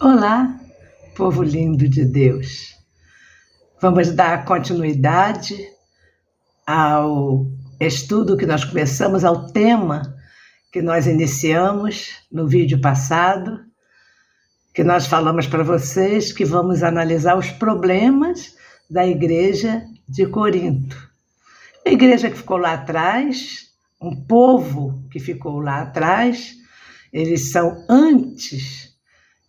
Olá, povo lindo de Deus. Vamos dar continuidade ao estudo que nós começamos, ao tema que nós iniciamos no vídeo passado, que nós falamos para vocês que vamos analisar os problemas da igreja de Corinto. A igreja que ficou lá atrás, um povo que ficou lá atrás, eles são antes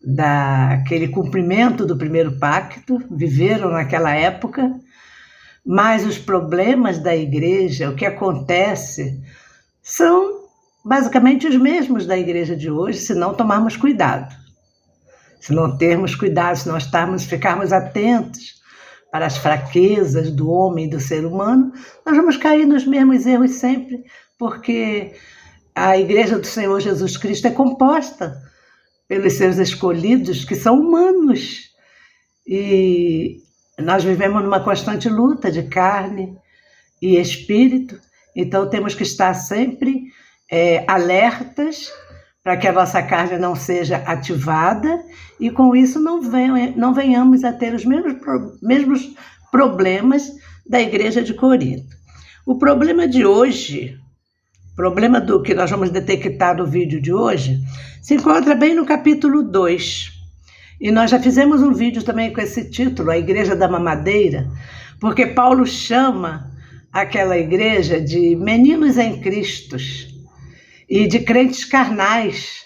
daquele cumprimento do primeiro pacto, viveram naquela época, mas os problemas da igreja, o que acontece, são basicamente os mesmos da igreja de hoje, se não tomarmos cuidado. Se não termos cuidado, se não ficarmos atentos para as fraquezas do homem e do ser humano, nós vamos cair nos mesmos erros sempre, porque a igreja do Senhor Jesus Cristo é composta pelos seus escolhidos, que são humanos. E nós vivemos numa constante luta de carne e espírito, então temos que estar sempre alertas para que a nossa carne não seja ativada e com isso não venhamos a ter os mesmos problemas da igreja de Corinto. O problema de hoje, problema do que nós vamos detectar no vídeo de hoje, se encontra bem no capítulo 2. E nós já fizemos um vídeo também com esse título, A Igreja da Mamadeira, porque Paulo chama aquela igreja de meninos em Cristo e de crentes carnais.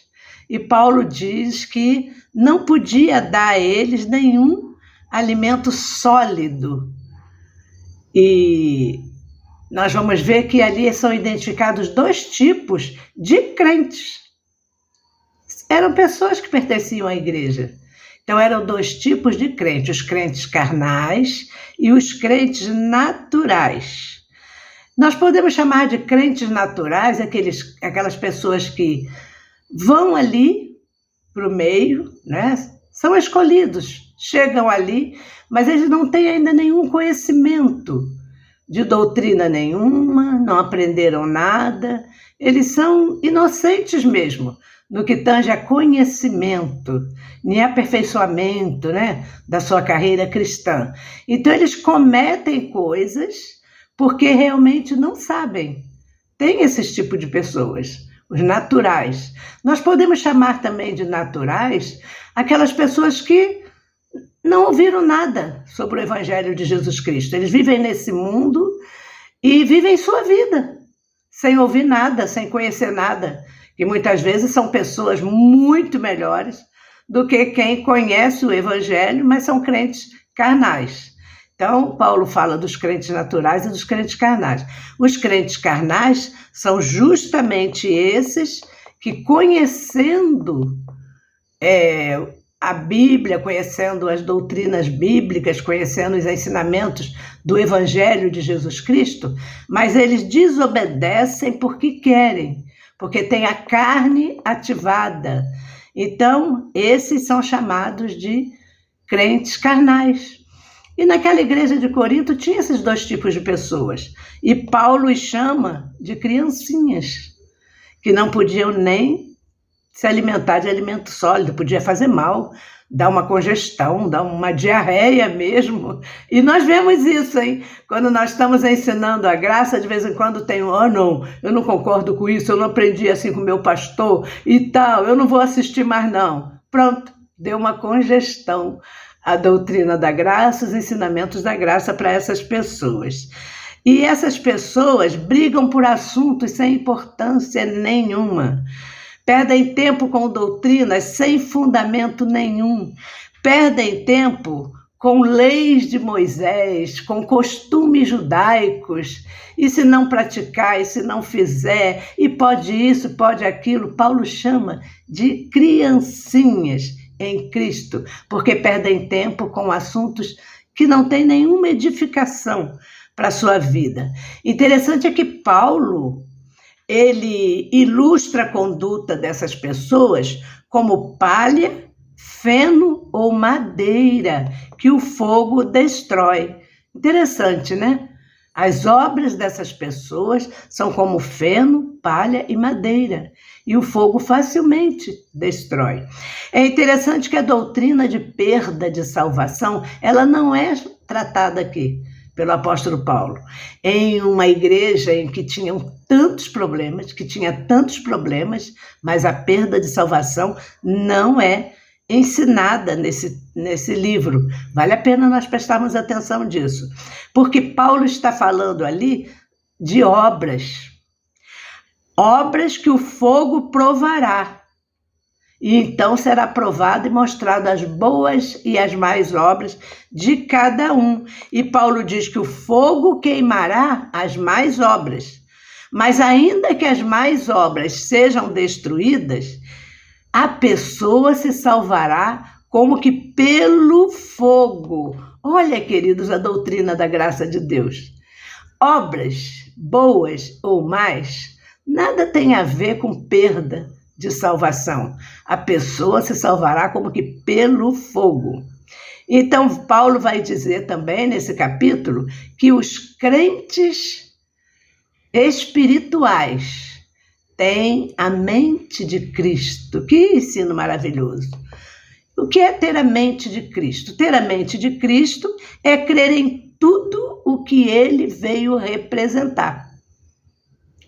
E Paulo diz que não podia dar a eles nenhum alimento sólido. E nós vamos ver que ali são identificados dois tipos de crentes. Eram pessoas que pertenciam à igreja. Então eram dois tipos de crentes, os crentes carnais e os crentes naturais. Nós podemos chamar de crentes naturais aquelas pessoas que vão ali para o meio, né? São escolhidos, chegam ali, mas eles não têm ainda nenhum conhecimento de doutrina nenhuma, não aprenderam nada, eles são inocentes mesmo, no que tange a conhecimento, nem aperfeiçoamento, né, da sua carreira cristã. Então eles cometem coisas porque realmente não sabem. Tem esse tipo de pessoas, os naturais. Nós podemos chamar também de naturais aquelas pessoas que não ouviram nada sobre o Evangelho de Jesus Cristo. Eles vivem nesse mundo e vivem sua vida, sem ouvir nada, sem conhecer nada. E muitas vezes são pessoas muito melhores do que quem conhece o Evangelho, mas são crentes carnais. Então, Paulo fala dos crentes naturais e dos crentes carnais. Os crentes carnais são justamente esses que, conhecendo a Bíblia, conhecendo as doutrinas bíblicas, conhecendo os ensinamentos do Evangelho de Jesus Cristo, mas eles desobedecem porque querem, porque tem a carne ativada. Então, esses são chamados de crentes carnais. E naquela igreja de Corinto tinha esses dois tipos de pessoas. E Paulo os chama de criancinhas, que não podiam nem se alimentar de alimento sólido, podia fazer mal, dar uma congestão, dar uma diarreia mesmo. E nós vemos isso, hein? Quando nós estamos ensinando a graça, de vez em quando tem não, eu não concordo com isso, eu não aprendi assim com o meu pastor e tal, eu não vou assistir mais não. Pronto, deu uma congestão a doutrina da graça, os ensinamentos da graça para essas pessoas. E essas pessoas brigam por assuntos sem importância nenhuma. Perdem tempo com doutrinas sem fundamento nenhum. Perdem tempo com leis de Moisés, com costumes judaicos. E se não praticar, e se não fizer, e pode isso, pode aquilo, Paulo chama de criancinhas em Cristo, porque perdem tempo com assuntos que não têm nenhuma edificação para a sua vida. Interessante é que Paulo, ele ilustra a conduta dessas pessoas como palha, feno ou madeira que o fogo destrói. Interessante, né? As obras dessas pessoas são como feno, palha e madeira, e o fogo facilmente destrói. É interessante que a doutrina de perda de salvação, ela não é tratada aqui pelo apóstolo Paulo, em uma igreja em que tinham tantos problemas, mas a perda de salvação não é ensinada nesse livro. Vale a pena nós prestarmos atenção disso, porque Paulo está falando ali de obras que o fogo provará. E então será provado e mostrado as boas e as más obras de cada um. E Paulo diz que o fogo queimará as más obras. Mas ainda que as más obras sejam destruídas, a pessoa se salvará como que pelo fogo. Olha, queridos, a doutrina da graça de Deus. Obras boas ou más, nada tem a ver com perda de salvação. A pessoa se salvará como que pelo fogo. Então, Paulo vai dizer também nesse capítulo que os crentes espirituais têm a mente de Cristo. Que ensino maravilhoso! O que é ter a mente de Cristo? Ter a mente de Cristo é crer em tudo o que ele veio representar.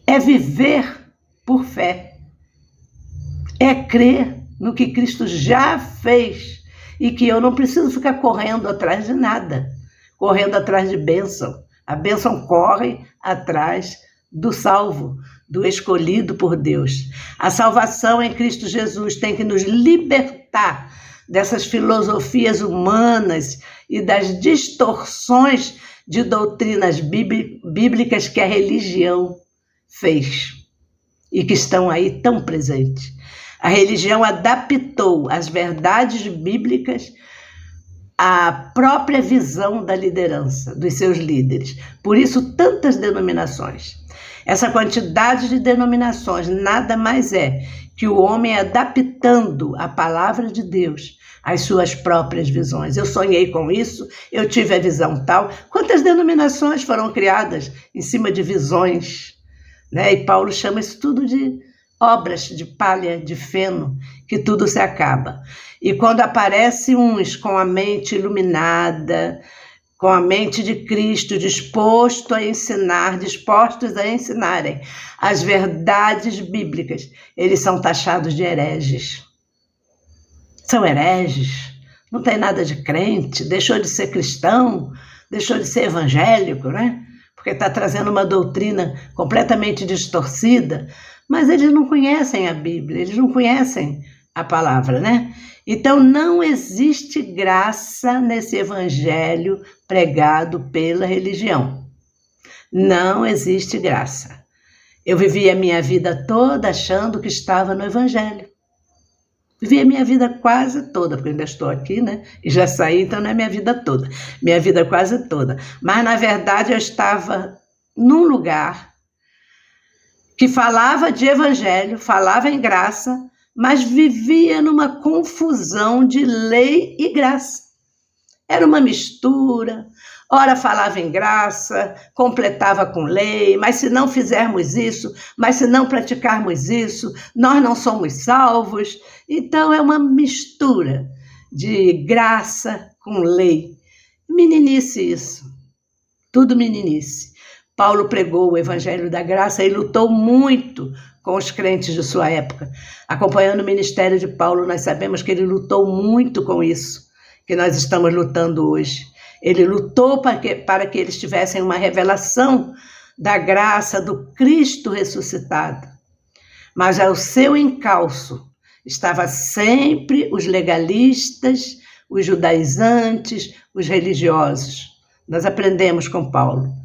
É viver por fé. É crer no que Cristo já fez e que eu não preciso ficar correndo atrás de nada, correndo atrás de bênção. A bênção corre atrás do salvo, do escolhido por Deus. A salvação em Cristo Jesus tem que nos libertar dessas filosofias humanas e das distorções de doutrinas bíblicas que a religião fez e que estão aí tão presentes. A religião adaptou as verdades bíblicas à própria visão da liderança, dos seus líderes. Por isso, tantas denominações. Essa quantidade de denominações nada mais é que o homem adaptando a palavra de Deus às suas próprias visões. Eu sonhei com isso, eu tive a visão tal. Quantas denominações foram criadas em cima de visões, né? E Paulo chama isso tudo de obras de palha, de feno, que tudo se acaba. E quando aparecem uns com a mente iluminada, com a mente de Cristo, dispostos a ensinarem as verdades bíblicas, eles são taxados de hereges. São hereges, não tem nada de crente, deixou de ser cristão, deixou de ser evangélico, né? Porque está trazendo uma doutrina completamente distorcida, mas eles não conhecem a Bíblia, eles não conhecem a palavra, né? Então, não existe graça nesse evangelho pregado pela religião. Não existe graça. Eu vivi a minha vida toda achando que estava no evangelho. Vivi a minha vida quase toda, porque ainda estou aqui, né? E já saí, então não é minha vida toda. Minha vida quase toda. Mas, na verdade, eu estava num lugar que falava de evangelho, falava em graça, mas vivia numa confusão de lei e graça. Era uma mistura, ora falava em graça, completava com lei, mas se não fizermos isso, mas se não praticarmos isso, nós não somos salvos. Então é uma mistura de graça com lei. Meninice isso, tudo meninice. Paulo pregou o evangelho da graça e lutou muito com os crentes de sua época. Acompanhando o ministério de Paulo, nós sabemos que ele lutou muito com isso, que nós estamos lutando hoje. Ele lutou para que eles tivessem uma revelação da graça do Cristo ressuscitado. Mas ao seu encalço estava sempre os legalistas, os judaizantes, os religiosos. Nós aprendemos com Paulo.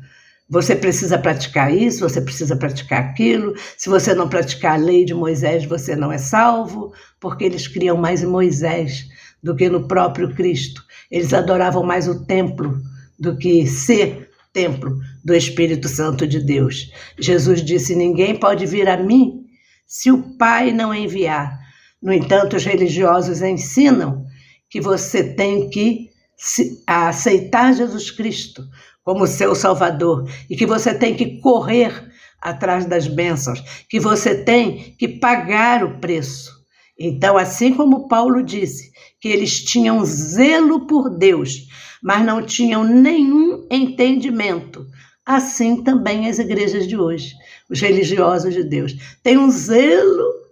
Você precisa praticar isso, você precisa praticar aquilo. Se você não praticar a lei de Moisés, você não é salvo, porque eles criam mais em Moisés do que no próprio Cristo. Eles adoravam mais o templo do que ser templo do Espírito Santo de Deus. Jesus disse: ninguém pode vir a mim se o Pai não enviar. No entanto, os religiosos ensinam que você tem que aceitar Jesus Cristo como seu Salvador e que você tem que correr atrás das bênçãos, que você tem que pagar o preço. Então, assim como Paulo disse, que eles tinham zelo por Deus, mas não tinham nenhum entendimento, assim também as igrejas de hoje, os religiosos de Deus, têm um zelo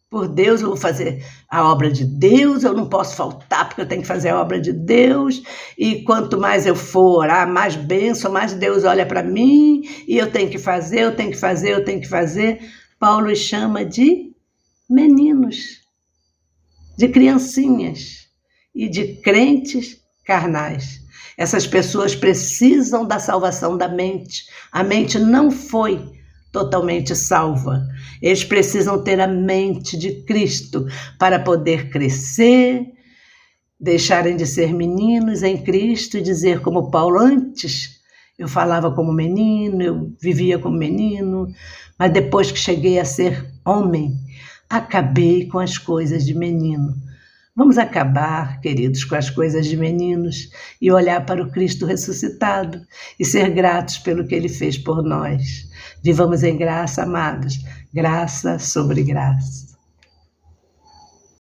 por Deus. Eu vou fazer a obra de Deus, eu não posso faltar porque eu tenho que fazer a obra de Deus, e quanto mais eu for orar, mais bênção, mais Deus olha para mim, e eu tenho que fazer, eu tenho que fazer, eu tenho que fazer. Paulo os chama de meninos, de criancinhas e de crentes carnais. Essas pessoas precisam da salvação da mente. A mente não foi totalmente salva. Eles precisam ter a mente de Cristo para poder crescer, deixarem de ser meninos em Cristo e dizer como Paulo: antes eu falava como menino, eu vivia como menino, mas depois que cheguei a ser homem, acabei com as coisas de menino. Vamos acabar, queridos, com as coisas de meninos e olhar para o Cristo ressuscitado e ser gratos pelo que Ele fez por nós. Vivamos em graça, amados, graça sobre graça.